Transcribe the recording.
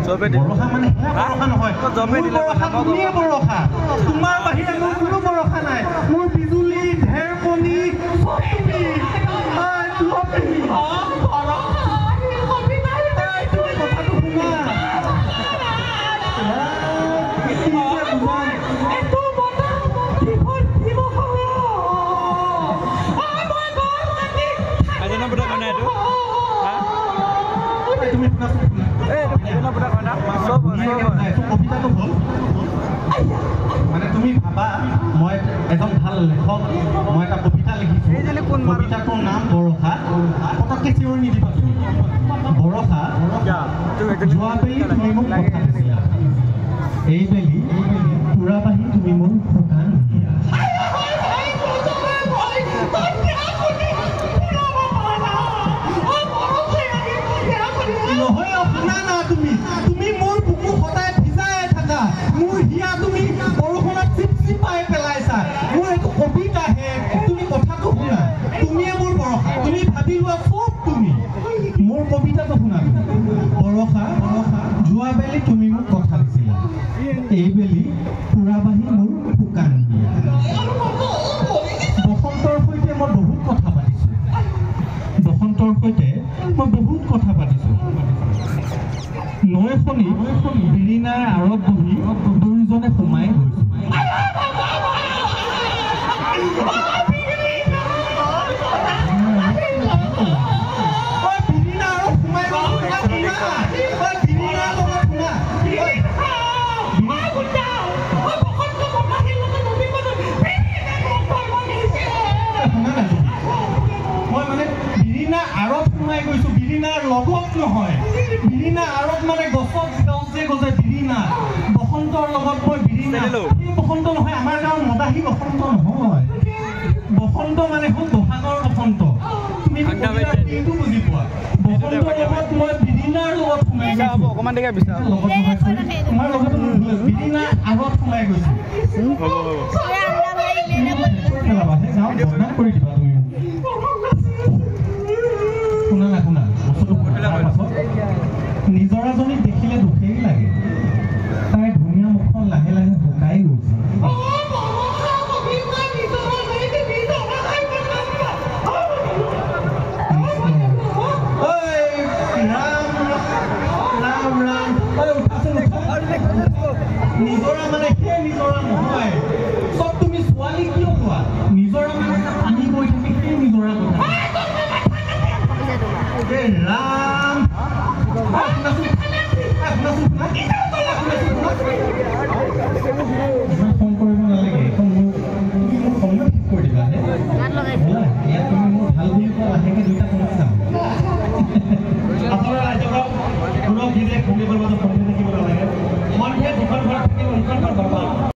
বৰষা মানে বৰষা নহয় বৰষা তুমিয়ে বৰষা তোমাৰ বাহিৰে মোৰ কোনো বৰষা নাই মোৰ বিজুলী ঢেৰকণি কবিতাটো হ'ল মানে তুমি ভাবা মই এজন ভাল লেখক মই এটা কবিতা লিখিছোঁ কবিতাটোৰ নাম বৰষা পটককৈ চিঞৰি নিদিবা বৰষা যোৱাবেলি তুমি মোক কথা দিছিলা এইবেলি পুৰাবাহি তুমি মোৰ শুকান নহয় শুনা না তুমি মোৰ বুকু সদায় ভিজাই থাকা মোৰ হিয়া তুমি বৰষুণত চিপচিপাই পেলাইছা মোৰ এইটো কবিতাহে তুমি কথাটো শুনা তুমিয়ে মোৰ বৰষা তুমি ভাবি লোৱা চব তুমি মোৰ কবিতাটো শুনা বৰষা যোৱাবেলি তুমি মোক কথা দিছিলা এইবেলি পুৰাবাহি মোৰ শুকান বসন্তৰ সৈতে মই বহুত কথা পাতিছোঁ নৈখনি বিৰিণাৰ আঁৰত বহি দুয়োজনে সোমাই গৈছে বিৰিণাৰ লগত নহয় বিৰিণা আঁৰত মানে গছত গছে গছে বিৰিণা বসন্তৰ লগত মই বিৰিণা বসন্ত নহয় আমাৰ গাঁৱৰ মদাহী বসন্ত নহয় বসন্ত মানে হ'ল বহাগৰ বসন্ত তুমি এইটো বুজি পোৱা বসন্তৰ লগত মই বিৰিণাৰ লগত সোমাই গৈছোঁ অকণমান দেখা বিচাৰ তোমাৰ লগতো বিৰিণা আঁৰত সোমাই গৈছোঁ কৰি দিবা তুমি শুনা না শুনা নিজৰাজনীক দেখিলে দুখেই লাগে তাইৰ ধুনীয়া মুখখন লাহে লাহে শুকাই গৈছে নিজৰা মানে সেই নিজৰা নহয় চব তুমি ছোৱালী কিয় কোৱা নিজৰা মানে পানী গৈ থাকে সেই নিজৰা কথা